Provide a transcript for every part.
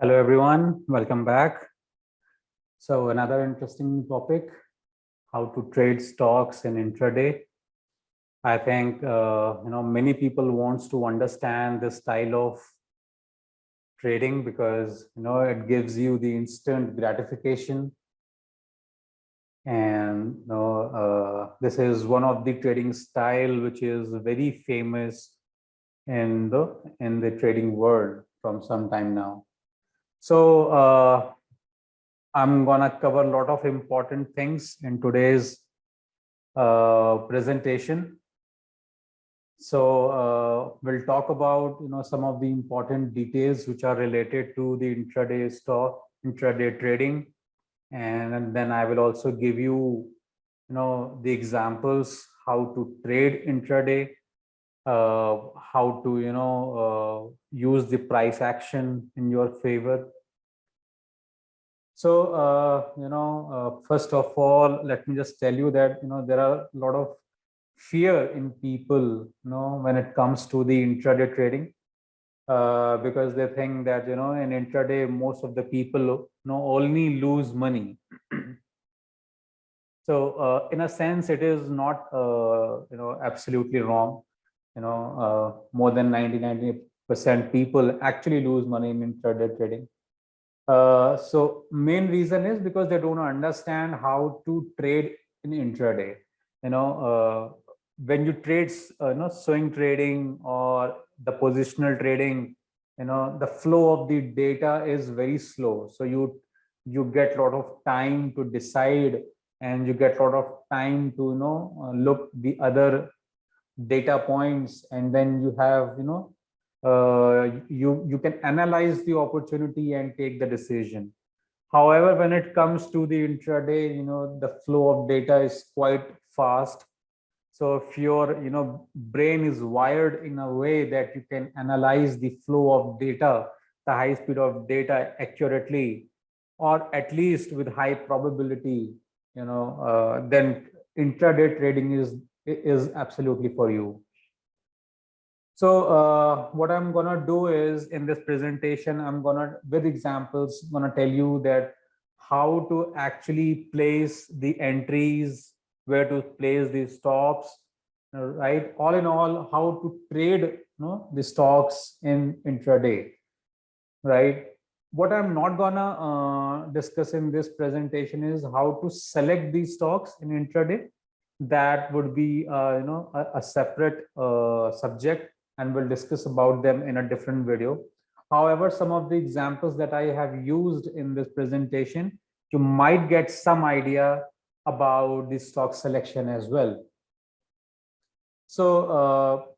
Hello everyone, welcome back. So another interesting topic, how to trade stocks in intraday. I think many people wants to understand this style of trading because it gives you the instant gratification, and this is one of the trading style which is very famous in the trading world from some time now. So I'm gonna cover a lot of important things in today's presentation. So we'll talk about some of the important details which are related to the intraday trading, and then I will also give the examples how to trade intraday, how to use the price action in your favor. So, first of all, let me just tell you that, there are a lot of fear in people, when it comes to the intraday trading, because they think that, in intraday, most of the people, only lose money. So, in a sense, it is not, absolutely wrong. More than 90% people actually lose money in intraday trading. So main reason is because they don't understand how to trade in intraday. When you trade, swing trading or the positional trading, the flow of the data is very slow. So you get a lot of time to decide, and you get a lot of time to look the other data points, and then you have you can analyze the opportunity and take the decision. However, when it comes to the intraday, the flow of data is quite fast. So if your brain is wired in a way that you can analyze the flow of data, the high speed of data accurately, or at least with high probability, then intraday trading is absolutely for you. So what I'm gonna do is, in this presentation, I'm gonna, with examples, gonna tell you that how to actually place the entries, where to place the stops, right? All in all, how to trade, the stocks in intraday, right? What I'm not gonna discuss in this presentation is how to select these stocks in intraday. That would be a separate subject, and we'll discuss about them in a different video. However, some of the examples that I have used in this presentation, you might get some idea about the stock selection as well. So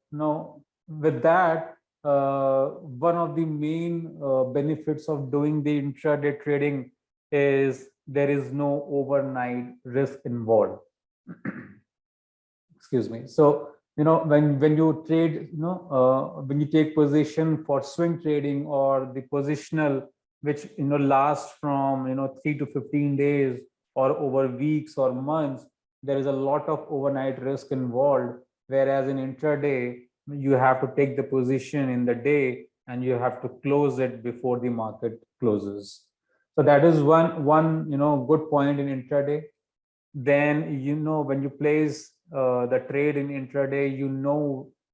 with that, one of the main benefits of doing the intraday trading is there is no overnight risk involved. Excuse me. So when you trade, when you take position for swing trading or the positional, which lasts from 3 to 15 days or over weeks or months, there is a lot of overnight risk involved. Whereas in intraday, you have to take the position in the day and you have to close it before the market closes. So that is one good point in intraday. Then when you place the trade in intraday,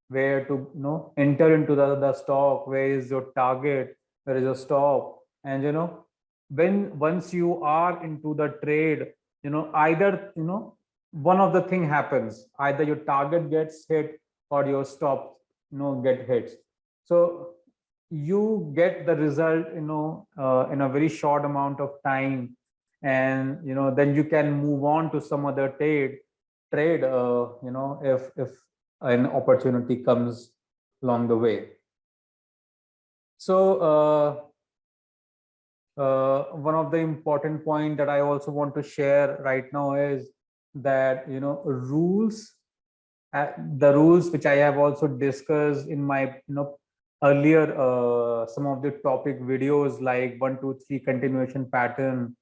where to enter into the stock, where is your target, where is your stop, and when once you are into the trade, either one of the thing happens, either your target gets hit or your stop get hit. So you get the result in a very short amount of time, and then you can move on to some other trade if an opportunity comes along the way. So one of the important point that I also want to share right now is that the rules which I have also discussed in my earlier some of the topic videos, like 1 2 3 continuation pattern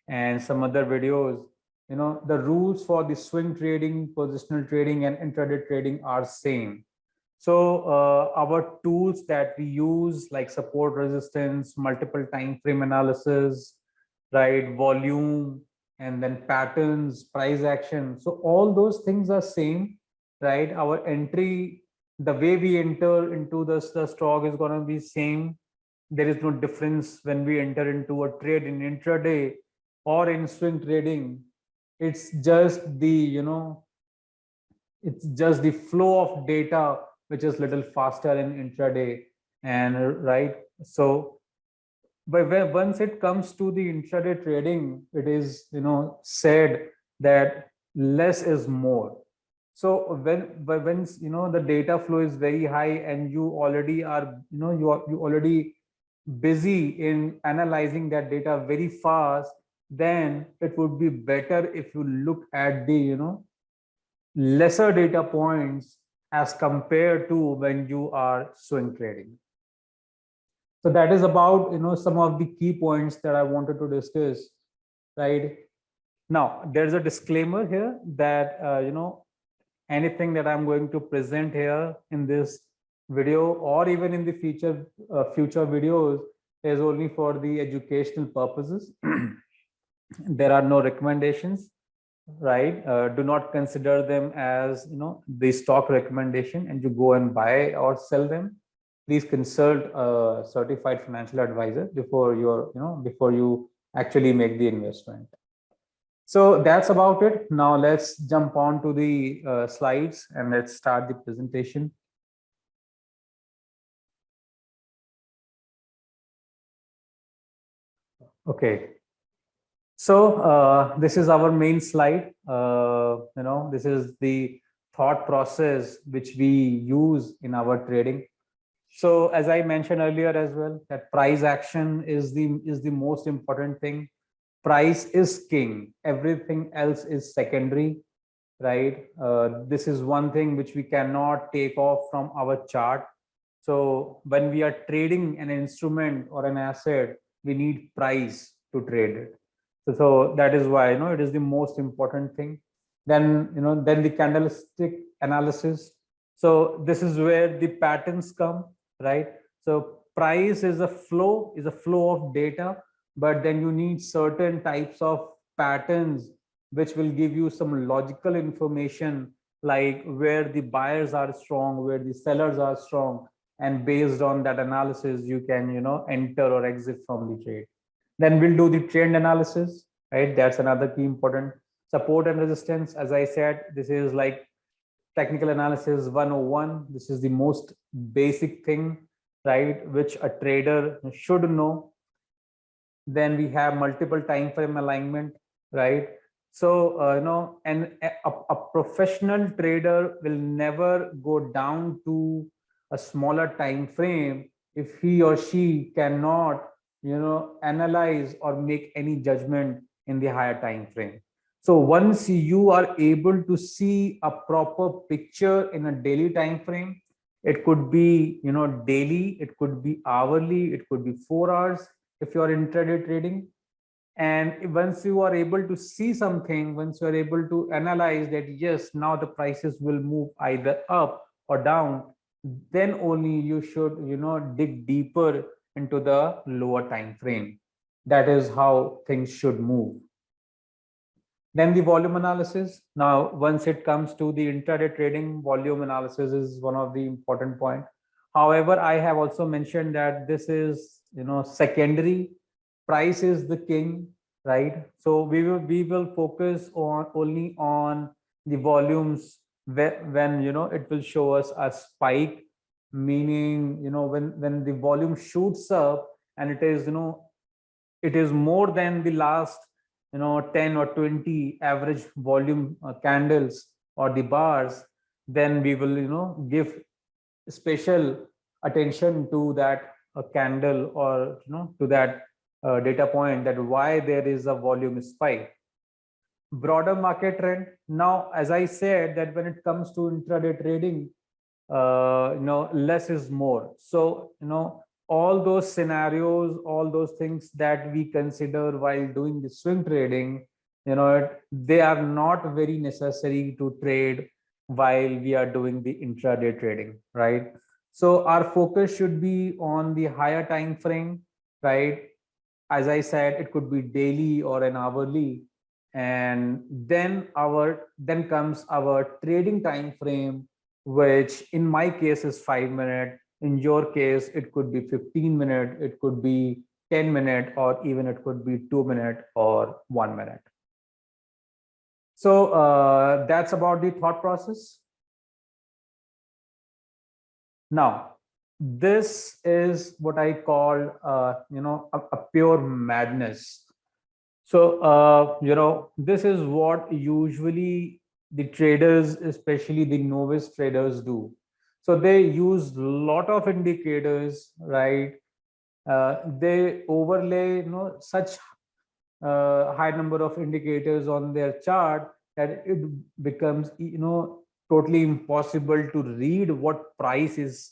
and some other videos. The rules for the swing trading, positional trading, and intraday trading are same. So our tools that we use, like support resistance, multiple time frame analysis, right, volume, and then patterns, price action. So all those things are same, right? Our entry, the way we enter into the stock is going to be same. There is no difference when we enter into a trade in intraday or in swing trading. It's just the, it's just the flow of data which is little faster in intraday, and right. So but once it comes to the intraday trading, it is, said that less is more. So when the data flow is very high and you already are, you already busy in analyzing that data very fast, then it would be better if you look at the, lesser data points as compared to when you are swing trading. So that is about, some of the key points that I wanted to discuss, right? Now there's a disclaimer here that anything that I'm going to present here in this video or even in the future videos is only for the educational purposes. There are no recommendations, right? Do not consider them as, the stock recommendation and you go and buy or sell them. Please consult a certified financial advisor before before you actually make the investment. So that's about it. Now let's jump on to the slides and let's start the presentation. Okay. So this is our main slide. This is the thought process which we use in our trading. So as I mentioned earlier as well, that price action is the most important thing. Price is king. Everything else is secondary, right? This is one thing which we cannot take off from our chart. So when we are trading an instrument or an asset, we need price to trade it. So that is why, it is the most important thing. Then, then the candlestick analysis. So this is where the patterns come, right? So price is a flow of data, but then you need certain types of patterns which will give you some logical information, like where the buyers are strong, where the sellers are strong, and based on that analysis you can, enter or exit from the trade. Then we'll do the trend analysis, right? That's another key important. Support and resistance, as I said, this is like technical analysis 101. This is the most basic thing, right, which a trader should know. Then we have multiple time frame alignment, right? So and a professional trader will never go down to a smaller time frame if he or she cannot, analyze or make any judgment in the higher time frame. So once you are able to see a proper picture in a daily time frame, it could be, daily, it could be hourly, it could be 4 hours if you are intraday trading. And once you are able to see something, once you are able to analyze that, yes, now the prices will move either up or down, then only you should, dig deeper into the lower time frame. That is how things should move. Then the volume analysis. Now, once it comes to the intraday trading, volume analysis is one of the important point. However, I have also mentioned that this is, secondary. Price is the king, right? So we will focus on only on the volumes when, it will show us a spike, meaning, when the volume shoots up and it is, it is more than the last, 10 or 20 average volume candles or the bars, then we will, give special attention to that candle, or to that data point, that why there is a volume spike. Broader market trend. Now, as I said, that when it comes to intraday trading, less is more. So, all those scenarios, all those things that we consider while doing the swing trading, they are not very necessary to trade while we are doing the intraday trading, right? So our focus should be on the higher time frame, right? As I said, it could be daily or an hourly. And then comes our trading time frame, which in my case is 5 minute. In your case, it could be 15 minute, it could be 10 minute, or even it could be 2 minute or 1 minute. So that's about the thought process. Now, this is what I call, a pure madness. So, this is what usually the traders, especially the novice traders, do. So they use a lot of indicators, right? They overlay, such high number of indicators on their chart that it becomes, totally impossible to read what price is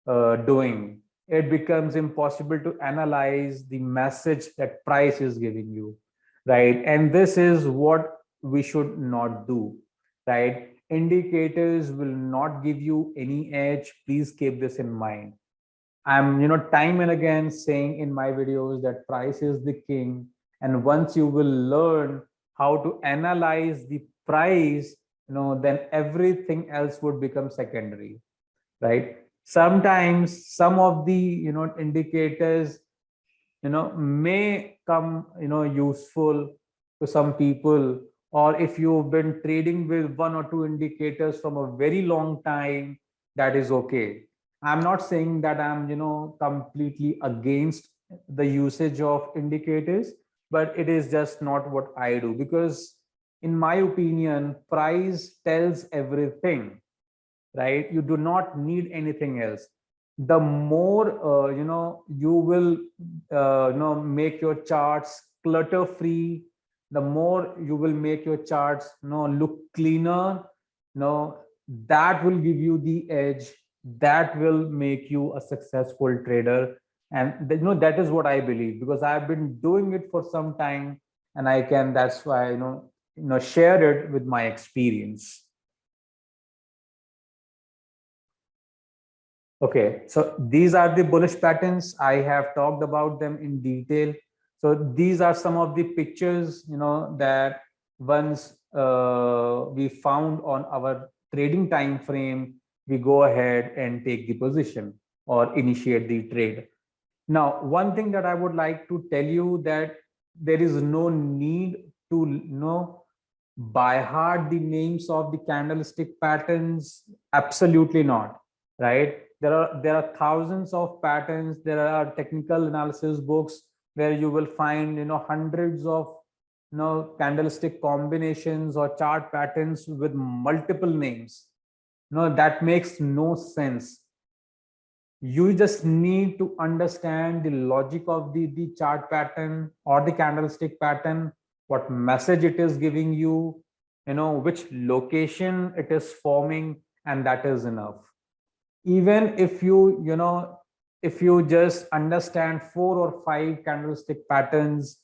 doing. It becomes impossible to analyze the message that price is giving you, right? And this is what we should not do, right? Indicators will not give you any edge. Please keep this in mind. I'm, time and again saying in my videos that price is the king. And once you will learn how to analyze the price, then everything else would become secondary, right? Sometimes some of the, indicators, may come, useful to some people, or if you've been trading with one or two indicators from a very long time, that is okay. I'm not saying that I'm, completely against the usage of indicators, but it is just not what I do, because in my opinion, price tells everything, right? You do not need anything else. The more you will make your charts clutter free, the more you will make your charts look cleaner, that will give you the edge, that will make you a successful trader. And that is what I believe, because I've been doing it for some time, and I can, that's why, share it with my experience. Okay, so these are the bullish patterns. I have talked about them in detail. So these are some of the pictures, that once we found on our trading time frame, we go ahead and take the position or initiate the trade. Now, one thing that I would like to tell you, that there is no need to know by heart the names of the candlestick patterns. Absolutely not, right? There are thousands of patterns. There are technical analysis books where you will find, hundreds of, candlestick combinations or chart patterns with multiple names. That makes no sense. You just need to understand the logic of the chart pattern or the candlestick pattern, what message it is giving you, which location it is forming, and that is enough. Even if if you just understand 4 or 5 candlestick patterns,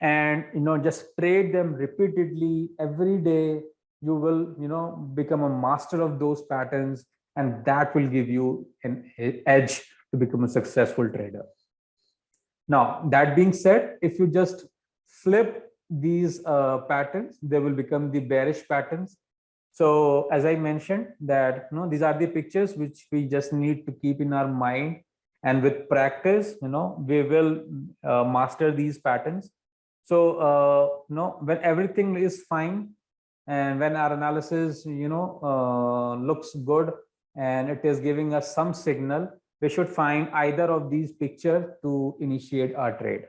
and just trade them repeatedly every day, you will become a master of those patterns, and that will give you an edge to become a successful trader. Now, that being said, if you just flip these patterns, they will become the bearish patterns. So as I mentioned that, these are the pictures which we just need to keep in our mind, and with practice, we will master these patterns. So when everything is fine, and when our analysis looks good, and it is giving us some signal, we should find either of these pictures to initiate our trade.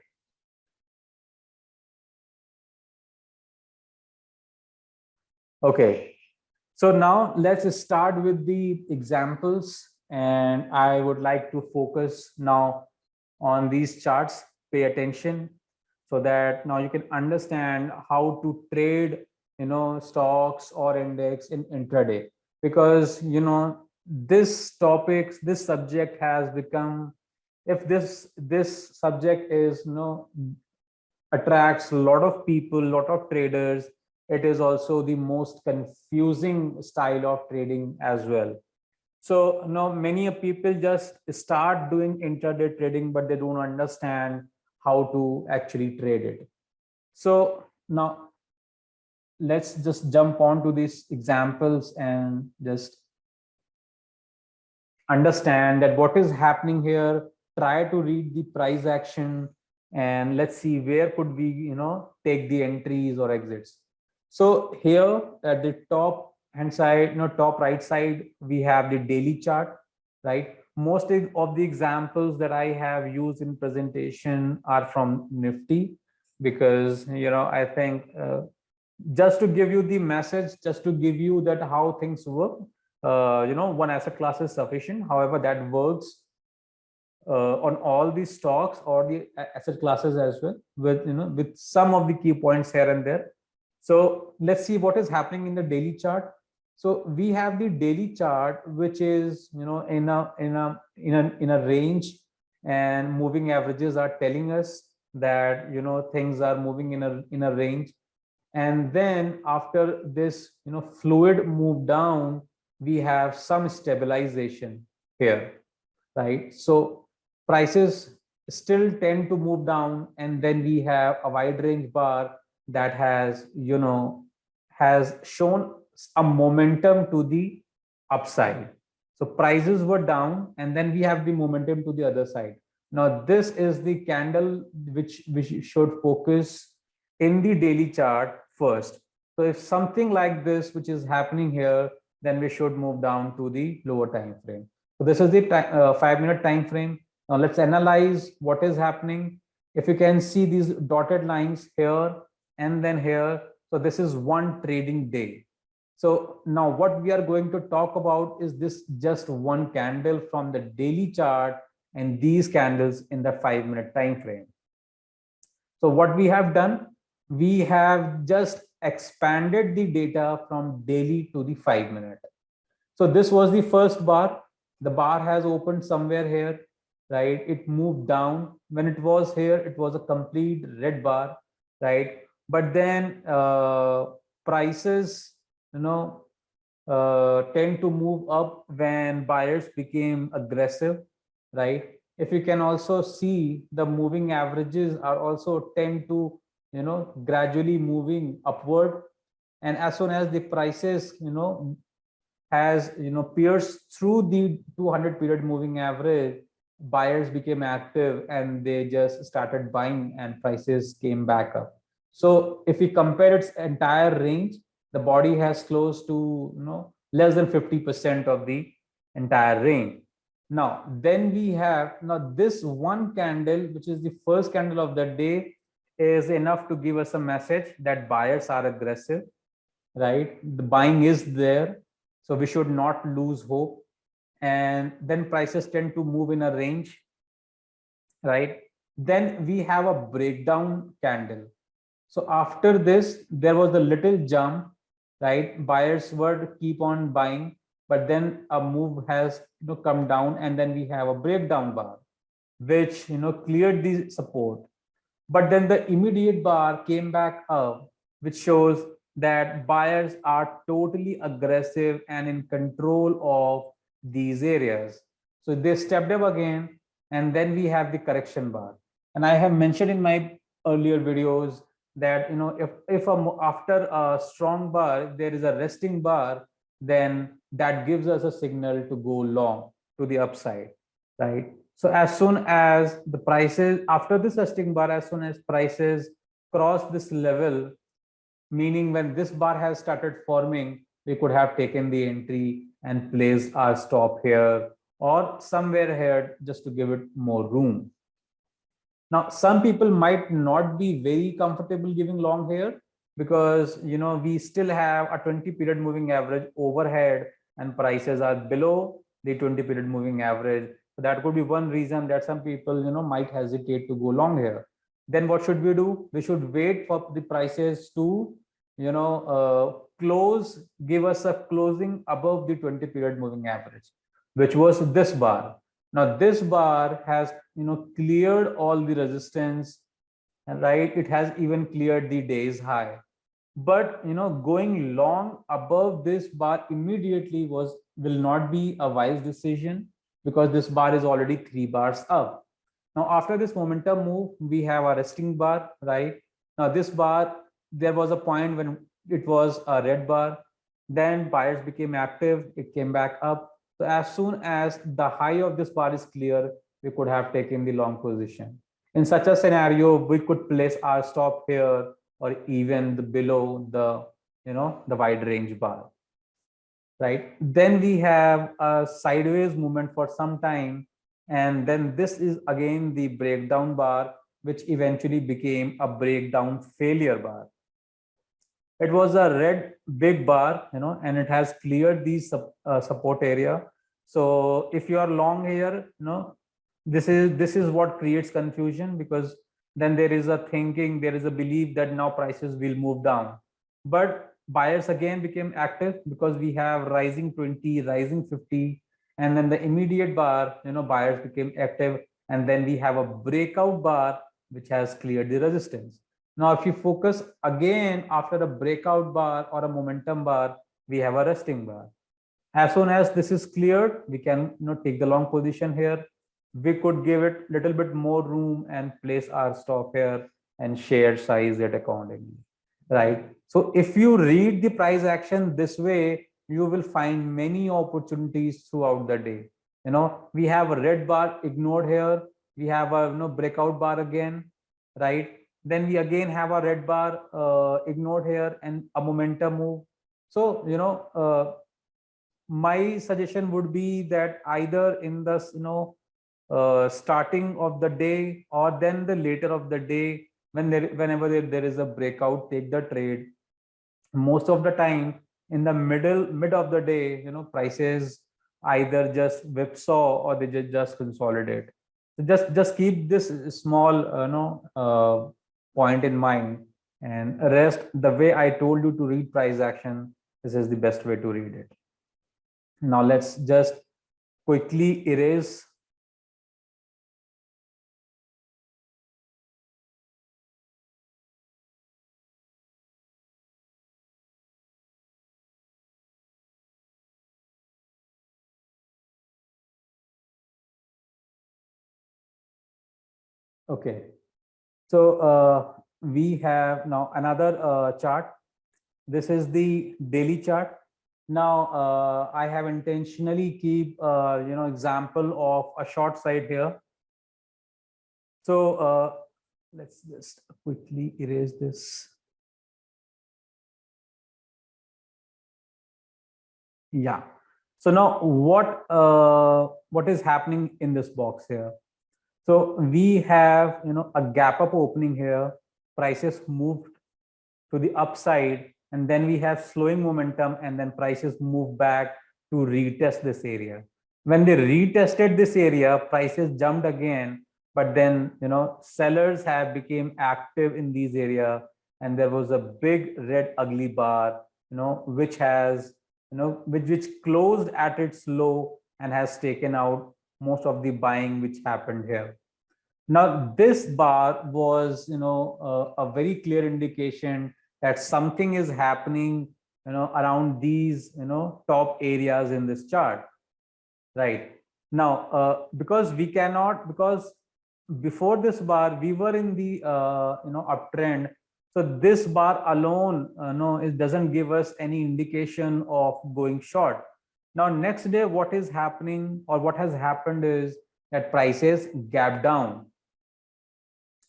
Okay, so now let's start with the examples, and I would like to focus now on these charts. Pay attention, so that now you can understand how to trade, stocks or index in intraday. Because this subject has become, if this subject is attracts a lot of people, lot of traders, it is also the most confusing style of trading as well. So now many people just start doing intraday trading, but they don't understand how to actually trade it. So now let's just jump on to these examples and just understand that what is happening here. Try to read the price action and let's see where could we, take the entries or exits. So here at the top hand side, top right side, we have the daily chart, right? Most of the examples that I have used in presentation are from Nifty, because I think just to give you the message, just to give you that how things work, one asset class is sufficient. However, that works on all the stocks or the asset classes as well, with with some of the key points here and there. So let's see what is happening in the daily chart. So we have the daily chart, which is in a range, and moving averages are telling us that things are moving in a range. And then after this fluid move down, we have some stabilization here, right? So prices still tend to move down, and then we have a wide range bar that has shown a momentum to the upside. So prices were down, and then we have the momentum to the other side. Now this is the candle which we should focus in the daily chart first. So if something like this which is happening here, then we should move down to the lower time frame. So this is the 5-minute time frame. Now let's analyze what is happening. If you can see these dotted lines here and then here, so this is one trading day. So now what we are going to talk about is this just one candle from the daily chart and these candles in the 5-minute time frame. So what we have done, we have just expanded the data from daily to the 5-minute. So this was the first bar. The bar has opened somewhere here, right? It moved down. When it was here, it was a complete red bar, right? But then prices, tend to move up when buyers became aggressive, right? If you can also see, the moving averages are also tend to gradually moving upward, and as soon as the prices has pierced through the 200 period moving average, buyers became active and they just started buying and prices came back up. So if we compare its entire range, the body has close to less than 50% of the entire range. Now then we have this one candle, which is the first candle of the day, is enough to give us a message that buyers are aggressive, right? The buying is there, so we should not lose hope. And then prices tend to move in a range, right? Then we have a breakdown candle. So after this, there was a little jump, right? Buyers were keep on buying, but then a move has come down, and then we have a breakdown bar, which cleared the support. But then the immediate bar came back up, which shows that buyers are totally aggressive and in control of these areas. So they stepped up again, and then we have the correction bar. And I have mentioned in my earlier videos that if after a strong bar there is a resting bar, then that gives us a signal to go long to the upside, right? So as soon as the prices, after this resting bar, as soon as prices cross this level, meaning when this bar has started forming, we could have taken the entry and placed our stop here or somewhere here just to give it more room. Now, some people might not be very comfortable giving long here because we still have a 20 period moving average overhead and prices are below the 20 period moving average. So that could be one reason that some people might hesitate to go long here. Then what should we do? We should wait for the prices to close, give us a closing above the 20 period moving average, which was this bar. Now this bar has cleared all the resistance, and right, it has even cleared the day's high. but going long above this bar immediately will not be a wise decision, because this bar is already 3 bars up. Now after this momentum move, we have a resting bar, right? Now this bar, there was a point when it was a red bar, then buyers became active, it came back up. So as soon as the high of this bar is clear, we could have taken the long position. In such a scenario, we could place our stop here, or even below the the wide range bar, right? Then we have a sideways movement for some time, and then this is again the breakdown bar, which eventually became a breakdown failure bar. It was a red big bar, and it has cleared the support area. So if you are long here, this is what creates confusion, because then there is a thinking, there is a belief that now prices will move down. But buyers again became active, because we have rising 20, rising 50, and then the immediate bar, buyers became active, and then we have a breakout bar which has cleared the resistance. Now, if you focus again after a breakout bar or a momentum bar, we have a resting bar. As soon as this is cleared, we can take the long position here. We could give it a little bit more room and place our stop here and share size it accordingly, right? So if you read the price action this way, you will find many opportunities throughout the day. We have a red bar ignored here. We have a breakout bar again, right? Then we again have a red bar ignored here and a momentum move. So my suggestion would be that either in the starting of the day, or then the later of the day, whenever there is a breakout, take the trade. Most of the time in the mid of the day, prices either just whipsaw or they just consolidate. So just keep this small point in mind, and rest the way I told you to read price action. This is the best way to read it. Now let's just quickly erase. Okay, so we have now another chart. This is the daily chart. Now I have intentionally keep example of a short side here. So let's just quickly erase this. Yeah. So now what is happening in this box here? So we have a gap up opening here. Prices moved to the upside, and then we have slowing momentum, and then prices move back to retest this area. When they retested this area, prices jumped again, but then sellers have become active in these area, and there was a big red ugly bar, which has which closed at its low and has taken out most of the buying which happened here. Now this bar was a very clear indication that something is happening around these top areas in this chart, right? Now because we cannot, because before this bar we were in the uptrend. So this bar alone no, it doesn't give us any indication of going short. Now next day what is happening, or what has happened, is that prices gap down,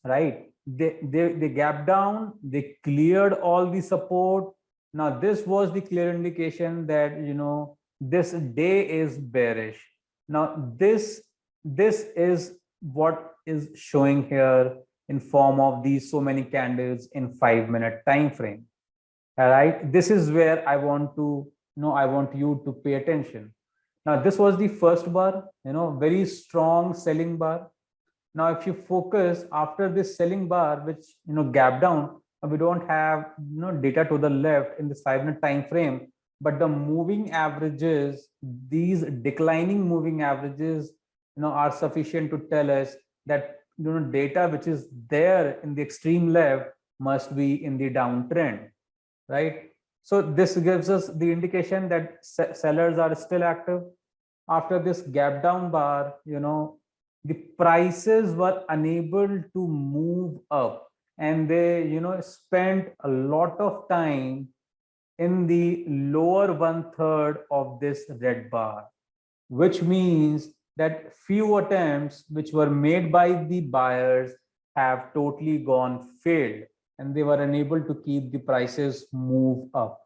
right? They gap down, they cleared all the support. Now this was the clear indication that this day is bearish. Now this is what is showing here in form of these so many candles in 5-minute time frame. All right, this is where I want to I want you to pay attention. Now this was the first bar, very strong selling bar. Now if you focus after this selling bar, which gap down, we don't have data to the left in this 5-minute time frame, but the moving averages, these declining moving averages are sufficient to tell us that data which is there in the extreme left must be in the downtrend, right? So this gives us the indication that sellers are still active. After this gap down bar, the prices were unable to move up, and they, spent a lot of time in the lower one third of this red bar, which means that few attempts which were made by the buyers have totally gone failed, and they were unable to keep the prices move up.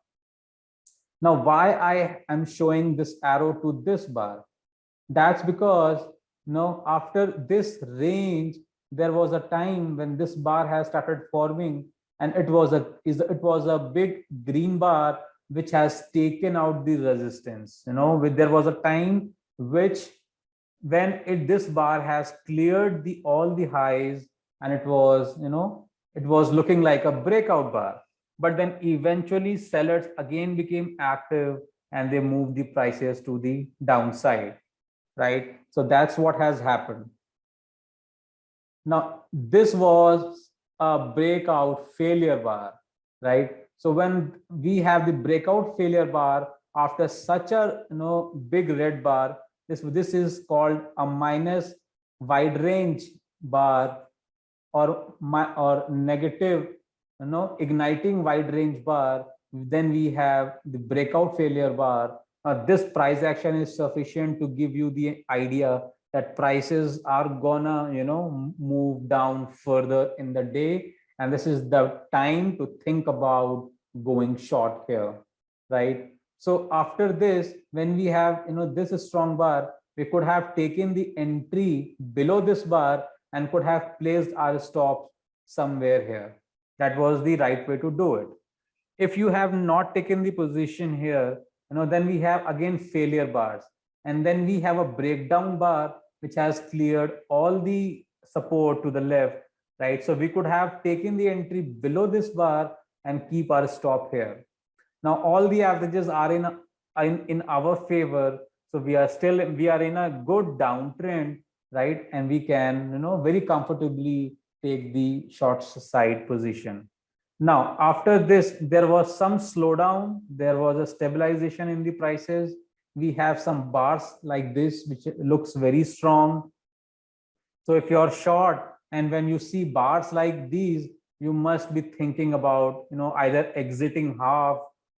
Now, why I am showing this arrow to this bar? That's because, after this range, there was a time when this bar has started forming, and it was a big green bar which has taken out the resistance. There was a time which, when this bar has cleared the all the highs, and it was looking like a breakout bar, but then eventually sellers again became active, and they moved the prices to the downside, right? So that's what has happened. Now, this was a breakout failure bar, right? So when we have the breakout failure bar after such a big red bar, this is called a minus wide range bar, or negative igniting wide range bar. Then we have the breakout failure bar. This price action is sufficient to give you the idea that prices are gonna move down further in the day, and this is the time to think about going short here, right? So after this, when we have this strong bar, we could have taken the entry below this bar and could have placed our stops somewhere here. That was the right way to do it. If you have not taken the position here, then we have again failure bars, and then we have a breakdown bar which has cleared all the support to the left, right? So we could have taken the entry below this bar and keep our stop here. Now all the averages are in our favor, so we are in a good downtrend, right? And we can very comfortably take the short side position. Now after this, there was some slowdown, there was a stabilization in the prices. We have some bars like this which looks very strong. So if you're short, and when you see bars like these, you must be thinking about either exiting half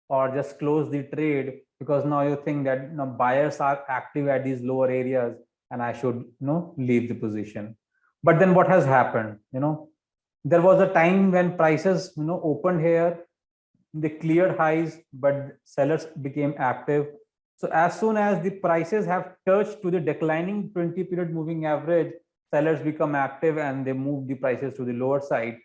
or just close the trade, because now you think that buyers are active at these lower areas, and I should leave the position. But then what has happened? There was a time when prices opened here, they cleared highs, but sellers became active. So as soon as the prices have touched to the declining 20 period moving average, sellers become active and they move the prices to the lower side.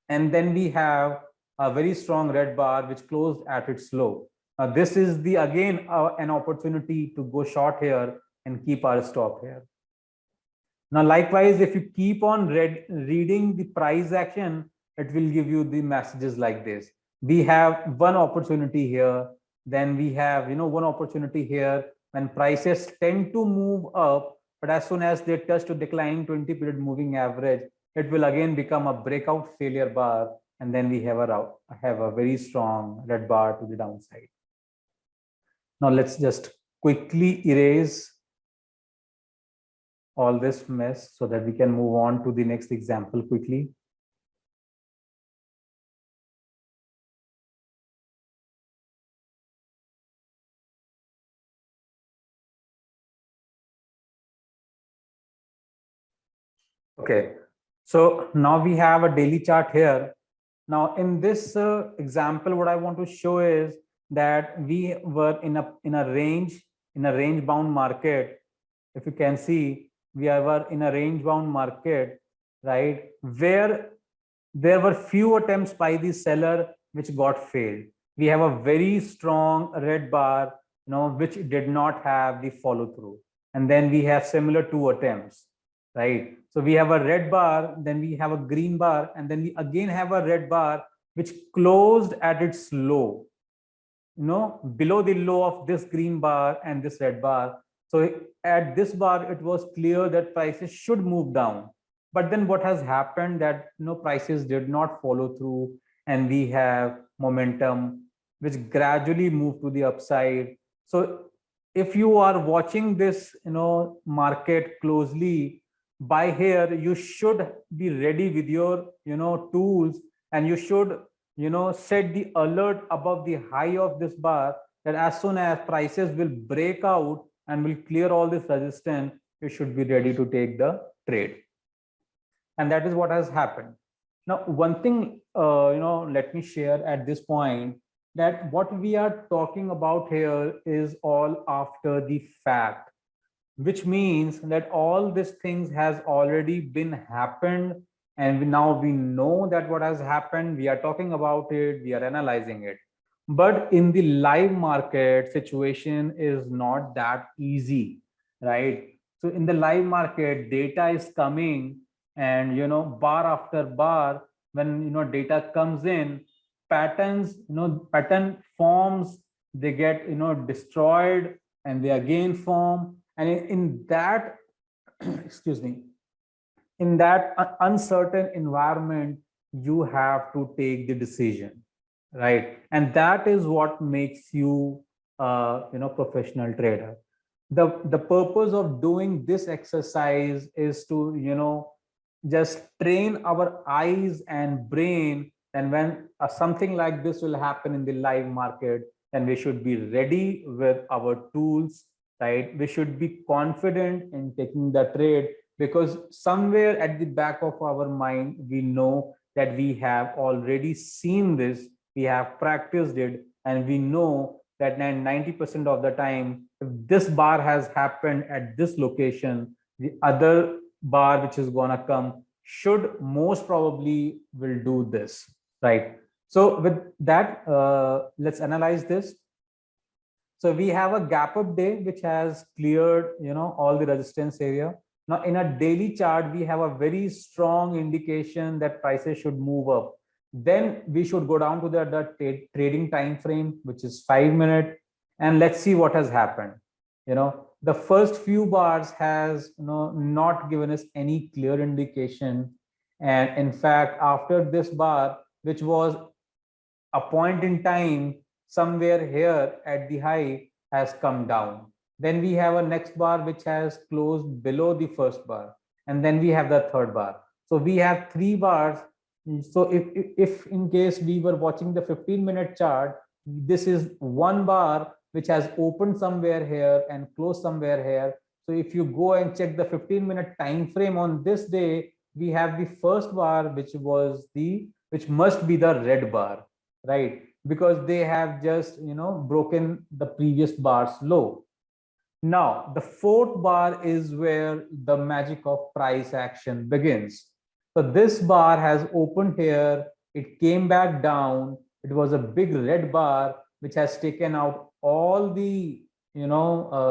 And then we have a very strong red bar which closed at its low. Now this is the again an opportunity to go short here and keep our stop here. Now likewise, if you keep on reading the price action, it will give you the messages like this. We have one opportunity here, then we have one opportunity here when prices tend to move up, but as soon as they touch to declining 20 period moving average, it will again become a breakout failure bar, and then we have a very strong red bar to the downside. Now let's just quickly erase all this mess so that we can move on to the next example quickly. Okay, so now we have a daily chart here. Now in this example, what I want to show is that we were in a range bound market. If you can see, we were in a range bound market, right, where there were few attempts by the seller which got failed. We have a very strong red bar, which did not have the follow through, and then we have similar two attempts, right? So we have a red bar, then we have a green bar, and then we again have a red bar which closed at its low, below the low of this green bar and this red bar. So at this bar, it was clear that prices should move down. But then what has happened that prices did not follow through, and we have momentum, which gradually move to the upside. So if you are watching this, market closely, by here, you should be ready with your, tools, and you should, set the alert above the high of this bar, that as soon as prices will break out and will clear all this resistance, you should be ready to take the trade. And that is what has happened. Now, one thing, let me share at this point, that what we are talking about here is all after the fact, which means that all these things has already been happened, and now we know that what has happened, we are talking about it, we are analyzing it. But in the live market, situation is not that easy, right? So in the live market, data is coming, and bar after bar, when data comes in, patterns, pattern forms, they get destroyed, and they again form. And in that excuse me, in that uncertain environment, you have to take the decision, right? And that is what makes you professional trader. The purpose of doing this exercise is to just train our eyes and brain, and when something like this will happen in the live market, then we should be ready with our tools, right? We should be confident in taking the trade, because somewhere at the back of our mind, we know that we have already seen this, we have practiced it, and we know that 90% of the time, if this bar has happened at this location, the other bar which is gonna come should most probably will do this, right? So with that, let's analyze this. So we have a gap up day which has cleared all the resistance area. Now in a daily chart, we have a very strong indication that prices should move up. Then we should go down to the trading time frame, which is 5 minutes, and let's see what has happened. The first few bars has not given us any clear indication, and in fact, after this bar, which was a point in time somewhere here at the high, has come down. Then we have a next bar which has closed below the first bar, and then we have the third bar. So we have three bars. So if in case we were watching the 15-minute chart, this is one bar which has opened somewhere here and closed somewhere here. So if you go and check the 15-minute time frame on this day, we have the first bar which must be the red bar, right? Because they have just broken the previous bar's low. Now the fourth bar is where the magic of price action begins. So this bar has opened here, it came back down, it was a big red bar which has taken out all the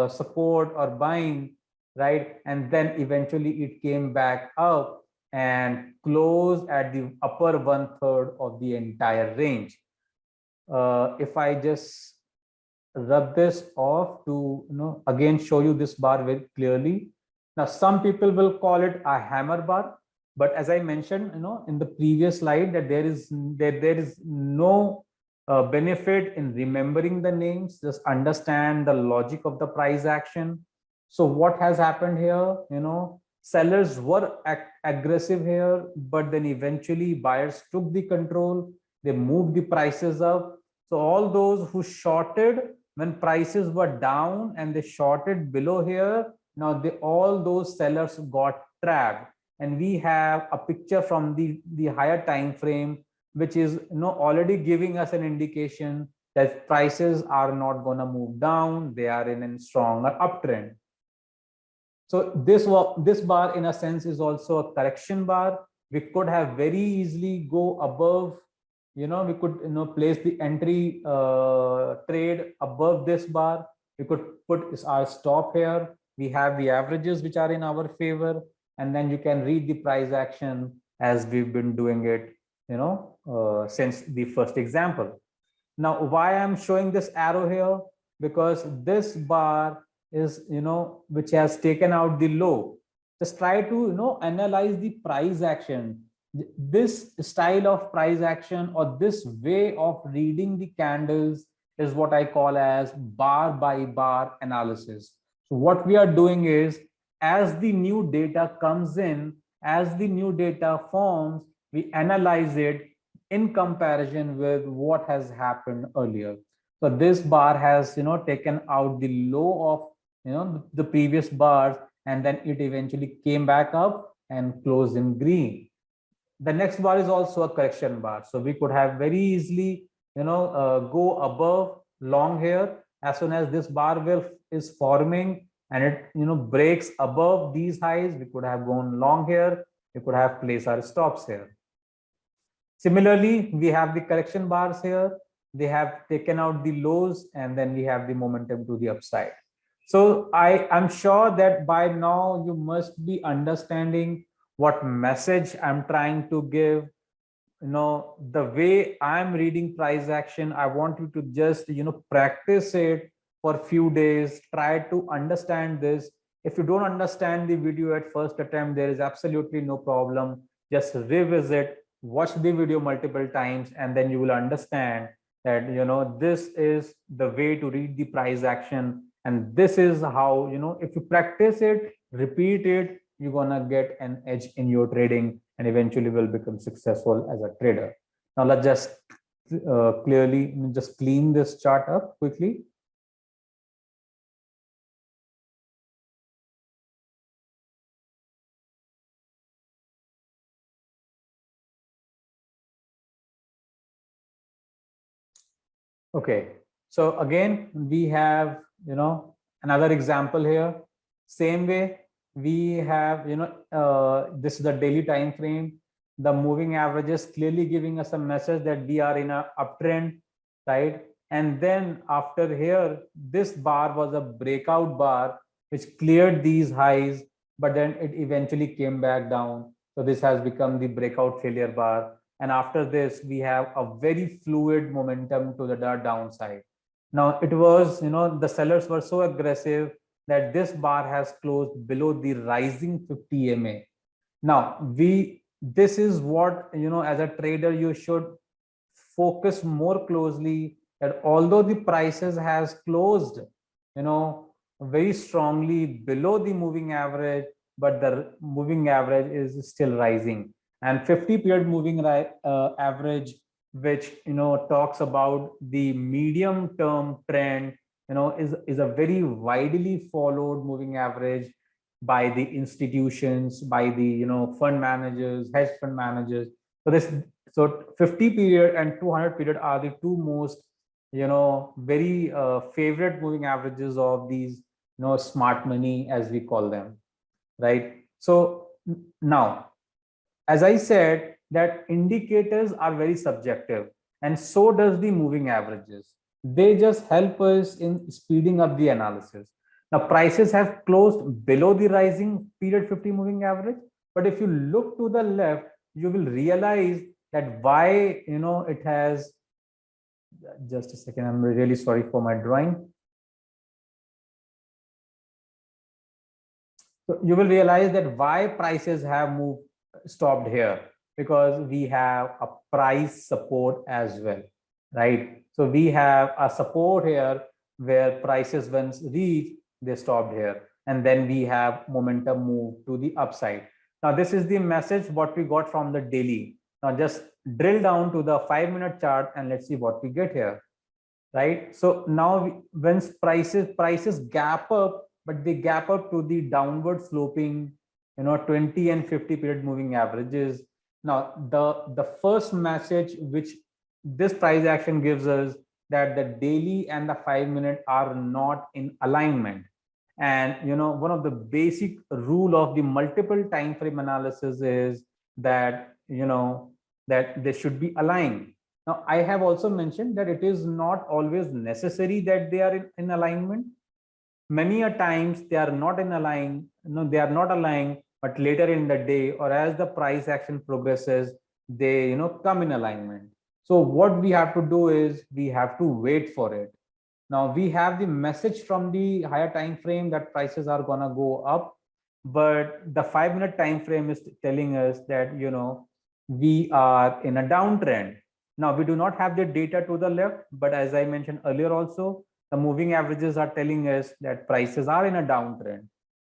support or buying, right? And then eventually it came back up and closed at the upper 1/3 of the entire range. If I just rub this off to again show you this bar very clearly. Now some people will call it a hammer bar, but as I mentioned in the previous slide, that there is no benefit in remembering the names. Just understand the logic of the price action. So what has happened here, sellers were aggressive here, but then eventually buyers took the control, they moved the prices up. So all those who shorted when prices were down and they shorted below here, now all those sellers got trapped. And we have a picture from the higher time frame, which is already giving us an indication that prices are not going to move down, they are in a stronger uptrend. So this bar in a sense is also a correction bar. We could have very easily go above, we could place the entry trade above this bar. We could put our stop here. We have the averages which are in our favor, and then you can read the price action as we've been doing it since the first example. Now why I'm showing this arrow here, because this bar is which has taken out the low. Just try to analyze the price action. This style of price action or this way of reading the candles is what I call as bar by bar analysis. So what we are doing is, as the new data comes in, as the new data forms, we analyze it in comparison with what has happened earlier. So this bar has, taken out the low of, the previous bars, and then it eventually came back up and closed in green. The next bar is also a correction bar, so we could have very easily, go above long here. As soon as this bar will is forming and it, breaks above these highs, we could have gone long here. We could have placed our stops here. Similarly, we have the correction bars here. They have taken out the lows, and then we have the momentum to the upside. So I am sure that by now you must be understanding what message I'm trying to give. The way I'm reading price action, I want you to just, practice it for a few days. Try to understand this. If you don't understand the video at first attempt, there is absolutely no problem. Just revisit, watch the video multiple times, and then you will understand that, this is the way to read the price action. And this is how, if you practice it, repeat it, you're gonna get an edge in your trading and eventually will become successful as a trader. Now let's just clearly just clean this chart up quickly. Okay, so again, we have, another example here. Same way, we have, this is the daily time frame. The moving average is clearly giving us a message that we are in a uptrend, right? And then after here, this bar was a breakout bar which cleared these highs, but then it eventually came back down. So this has become the breakout failure bar. And after this, we have a very fluid momentum to the downside. Now it was, the sellers were so aggressive that this bar has closed below the rising 50 MA. Now this is what, as a trader, you should focus more closely, that although the prices has closed, very strongly below the moving average, but the moving average is still rising. And 50 period moving average, which, talks about the medium term trend, is a very widely followed moving average by the institutions, by the, fund managers, hedge fund managers. So 50 period and 200 period are the two most, very favorite moving averages of these, smart money, as we call them, right? So now, as I said, that indicators are very subjective, and so does the moving averages. They just help us in speeding up the analysis. Now prices have closed below the rising period 50 moving average, but if you look to the left, you will realize that why, it has, just a second, I'm really sorry for my drawing. So you will realize that why prices have stopped here, because we have a price support as well, right? So we have a support here where prices once reach, they stopped here, and then we have momentum move to the upside. Now this is the message what we got from the daily. Now just drill down to the 5-minute chart and let's see what we get here, right? So now when prices gap up, but they gap up to the downward sloping, 20 and 50 period moving averages. Now the first message which this price action gives us, that the daily and the 5-minute are not in alignment. And one of the basic rule of the multiple time frame analysis is that, that they should be aligned. Now I have also mentioned that it is not always necessary that they are in alignment. Many a times they are not in align, they are not aligned, but later in the day or as the price action progresses, they, come in alignment. So what we have to do is we have to wait for it. Now we have the message from the higher time frame that prices are gonna go up, but the 5-minute time frame is telling us that, we are in a downtrend. Now we do not have the data to the left, but as I mentioned earlier also, the moving averages are telling us that prices are in a downtrend.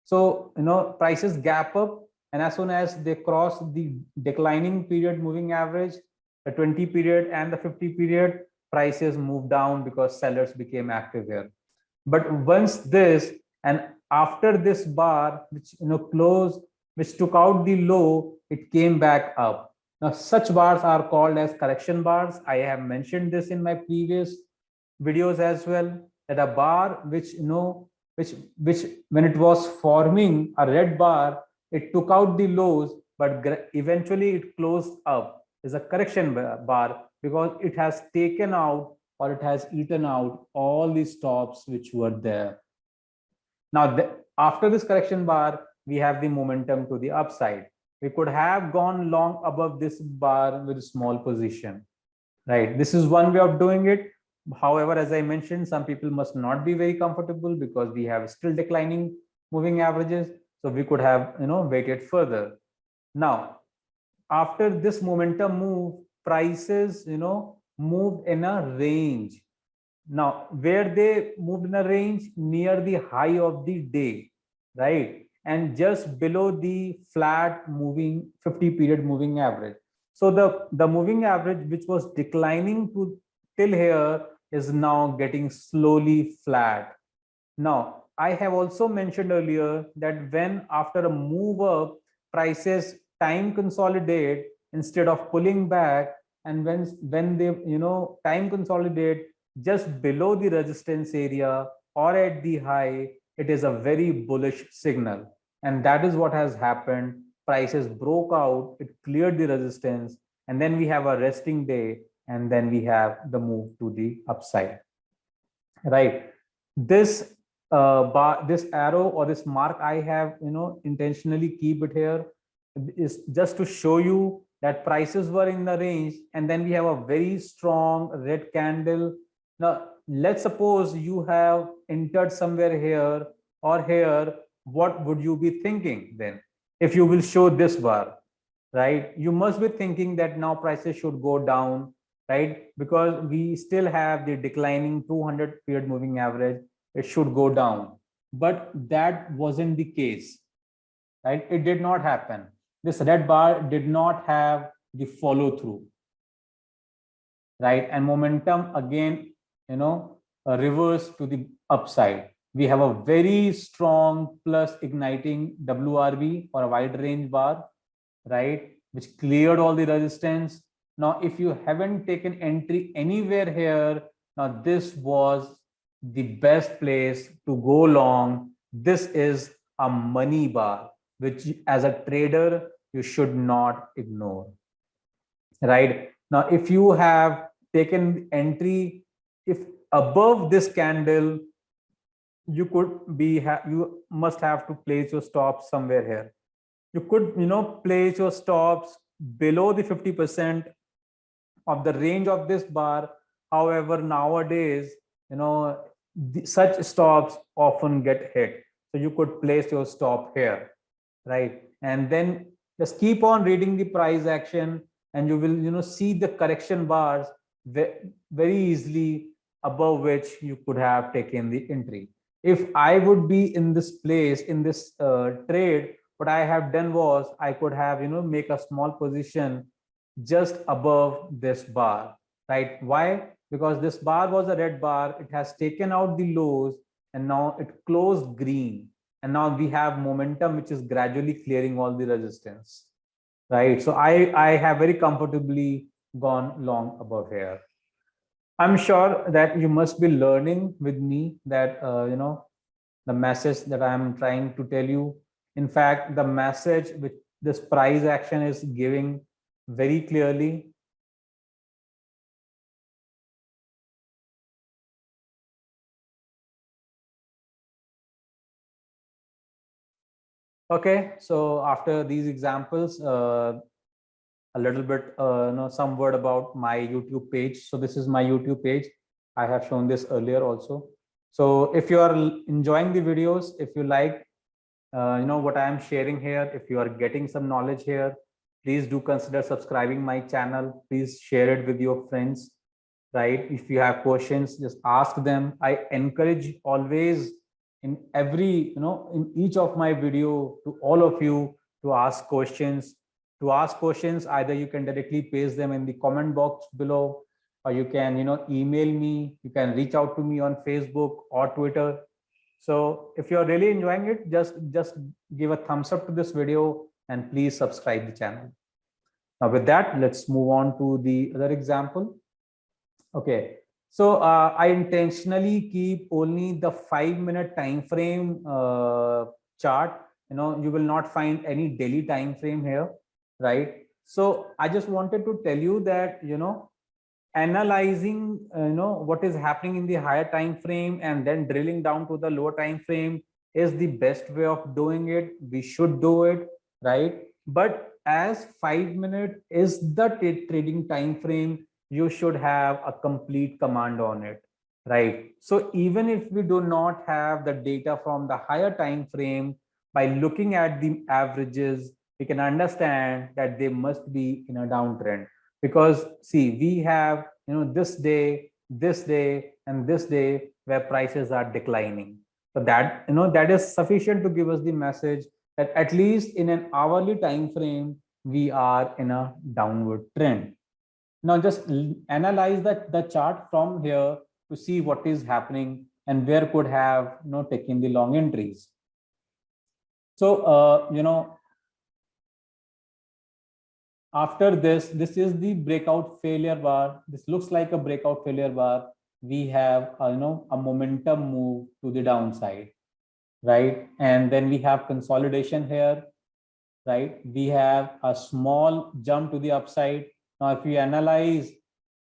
So, prices gap up, and as soon as they cross the declining period moving average, the 20 period and the 50 period, prices move down because sellers became active here. But once this, and after this bar, which closed, which took out the low, it came back up. Now, such bars are called as correction bars. I have mentioned this in my previous videos as well, that a bar which which when it was forming a red bar, it took out the lows, but eventually it closed up, is a correction bar, because it has taken out, or it has eaten out all the stops which were there. Now, after this correction bar, we have the momentum to the upside. We could have gone long above this bar with a small position, right? This is one way of doing it. However, as I mentioned, some people must not be very comfortable because we have still declining moving averages. So we could have, waited further. Now, after this momentum move, prices, moved in a range. Now, where they moved in a range near the high of the day, right? And just below the flat moving 50 period moving average. So the moving average, which was declining to till here, is now getting slowly flat. Now, I have also mentioned earlier that when after a move up, prices time consolidate instead of pulling back, and when they time consolidate just below the resistance area or at the high, it is a very bullish signal. And that is what has happened. Prices broke out, it cleared the resistance, and then we have a resting day, and then we have the move to the upside, right? This bar, this arrow or this mark I have intentionally keep it here, is just to show you that prices were in the range, and then we have a very strong red candle. Now let's suppose you have entered somewhere here or here, what would you be thinking then if you will show this bar, right? You must be thinking that now prices should go down, right? Because we still have the declining 200 period moving average, it should go down. But that wasn't the case, right? It did not happen. This red bar did not have the follow through, right? And momentum again, reverse to the upside. We have a very strong plus igniting WRB, or a wide range bar, right, which cleared all the resistance. Now, if you haven't taken entry anywhere here, now this was the best place to go long. This is a money bar, which as a trader, you should not ignore, right? Now, if you have taken entry, if above this candle, you could be, you must have to place your stop somewhere here. You could place your stops below the 50% of the range of this bar. However, nowadays such stops often get hit, so you could place your stop here, right? And then just keep on reading the price action, and you will see the correction bars very easily, above which you could have taken the entry. If I would be in this place in this trade, what I have done was I could have make a small position just above this bar, right? Why? Because this bar was a red bar, it has taken out the lows, and now it closed green, and now we have momentum which is gradually clearing all the resistance, right? So I have very comfortably gone long above here. I'm sure that you must be learning with me that the message that I'm trying to tell you. In fact, the message which this price action is giving very clearly. Okay, so after these examples, a little bit, some word about my YouTube page. So this is my YouTube page. I have shown this earlier also. So if you are enjoying the videos, if you like, what I am sharing here, if you are getting some knowledge here, please do consider subscribing my channel. Please share it with your friends, right? If you have questions, just ask them. I encourage always in every, in each of my video to all of you to ask questions. To ask questions, either you can directly paste them in the comment box below, or you can, email me. You can reach out to me on Facebook or Twitter. So if you're really enjoying it, just give a thumbs up to this video and please subscribe the channel. Now with that, let's move on to the other example. Okay, so I intentionally keep only the 5-minute time frame chart. You will not find any daily time frame here, right? So I just wanted to tell you that, analyzing what is happening in the higher time frame and then drilling down to the lower time frame is the best way of doing it. We should do it, right? But as 5 minute is the trading time frame, you should have a complete command on it, right? So even if we do not have the data from the higher time frame, by looking at the averages, we can understand that they must be in a downtrend. Because see, we have this day, and this day where prices are declining. So that that is sufficient to give us the message that at least in an hourly time frame we are in a downward trend. Now just analyze the chart from here to see what is happening and where could have taken the long entries. So after this is the breakout failure bar. This looks like a breakout failure bar. We have a momentum move to the downside, right? And then we have consolidation here, right? We have a small jump to the upside. Now if we analyze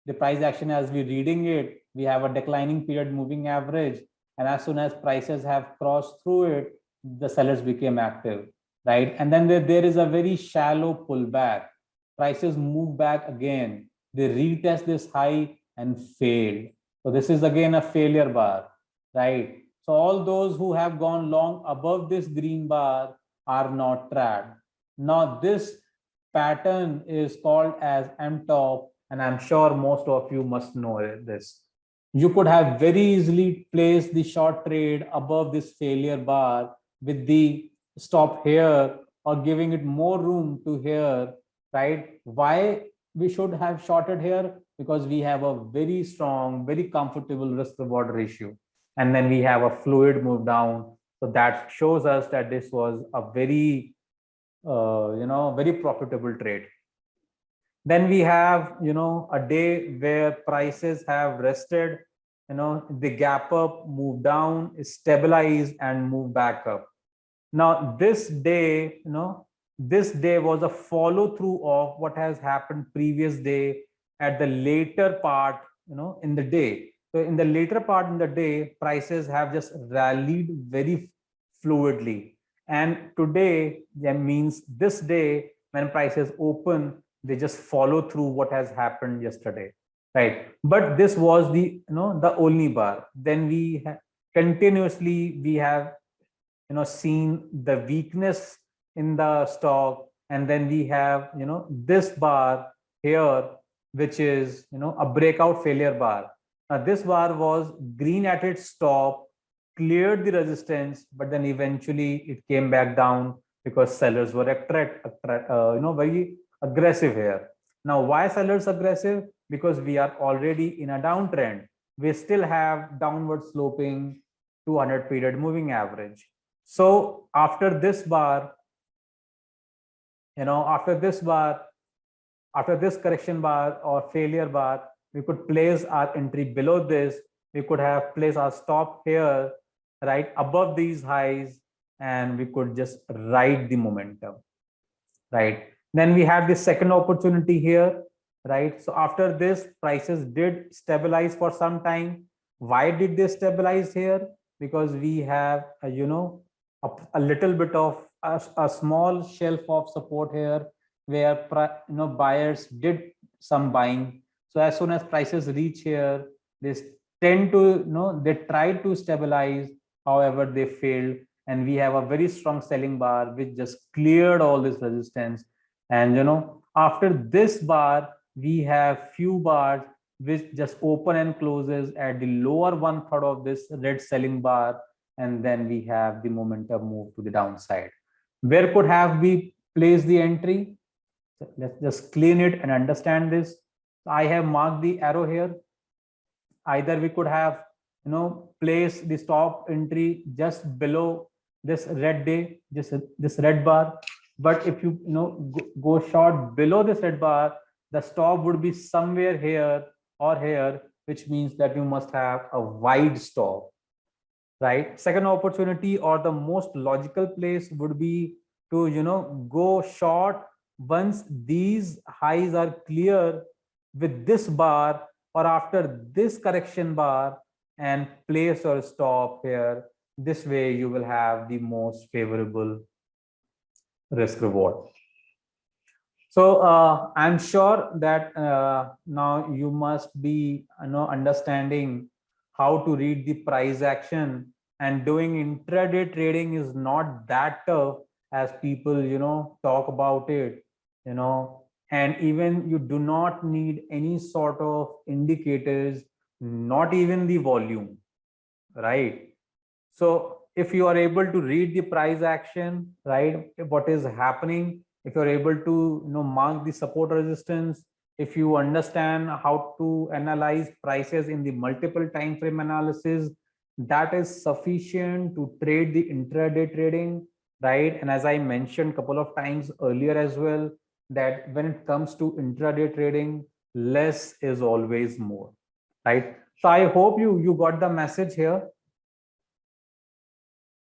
the price action as we're reading it, we have a declining period moving average, and as soon as prices have crossed through it, the sellers became active, right? And then there is a very shallow pullback. Prices move back again. They retest this high and failed. So this is again a failure bar, right? So all those who have gone long above this green bar are not trapped. Now this pattern is called as M-top, and I'm sure most of you must know this. You could have very easily placed the short trade above this failure bar with the stop here or giving it more room to here, right? Why we should have shorted here? Because we have a very strong, very comfortable risk reward ratio. And then we have a fluid move down. So that shows us that this was a very, very profitable trade. Then we have, a day where prices have rested, the gap up, move down, stabilize and move back up. Now this day, this day was a follow through of what has happened previous day at the later part, in the day. So in the later part in the day, prices have just rallied very fluidly. And today, that means this day, when prices open, they just follow through what has happened yesterday, right? But this was the, the only bar. Then we continuously, we have, seen the weakness in the stock, and then we have this bar here, which is a breakout failure bar. Now this bar was green at its top, cleared the resistance, but then eventually it came back down because sellers were very aggressive here. Now why sellers aggressive? Because we are already in a downtrend. We still have downward sloping 200 period moving average. So after this bar, after this correction bar or failure bar, we could place our entry below this. We could have placed our stop here, right above these highs, and we could just ride the momentum, right? Then we have the second opportunity here, right? So after this, prices did stabilize for some time. Why did they stabilize here? Because we have a little bit of a small shelf of support here where buyers did some buying. So as soon as prices reach here, they tend to they tried to stabilize, however they failed, and we have a very strong selling bar which just cleared all this resistance And after this bar, we have few bars which just open and closes at the lower one third of this red selling bar, and then we have the momentum move to the downside. Where could have we placed the entry? So let's just clean it and understand this. I have marked the arrow here. Either we could have place the stop entry just below this red day, just this red bar. But if you go short below this red bar, the stop would be somewhere here or here, which means that you must have a wide stop, right? Second opportunity, or the most logical place, would be to go short once these highs are clear with this bar, or after this correction bar, and place or stop here. This way you will have the most favorable risk reward. So I'm sure that now you must be understanding how to read the price action, and doing intraday trading is not that tough as people talk about it. And even you do not need any sort of indicators, not even the volume, right? So if you are able to read the price action, right, what is happening, if you're able to mark the support resistance, if you understand how to analyze prices in the multiple time frame analysis, that is sufficient to trade the intraday trading, right? And as I mentioned a couple of times earlier as well, that when it comes to intraday trading, less is always more, right? So I hope you got the message here.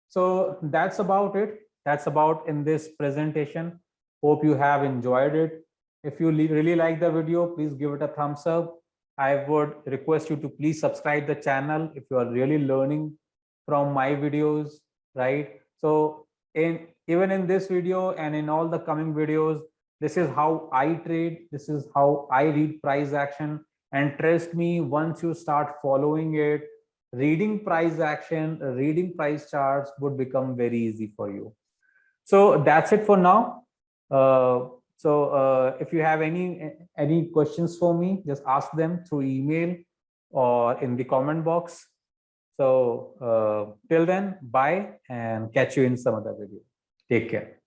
So that's about it. That's about in this presentation. Hope you have enjoyed it. If you really like the video, please give it a thumbs up. I would request you to please subscribe the channel if you are really learning from my videos, right? So even in this video and in all the coming videos, this is how I trade. This is how I read price action. And trust me, once you start following it, reading price action, reading price charts would become very easy for you. So that's it for now. If you have any questions for me, just ask them through email or in the comment box. So till then, bye, and catch you in some other video. Take care.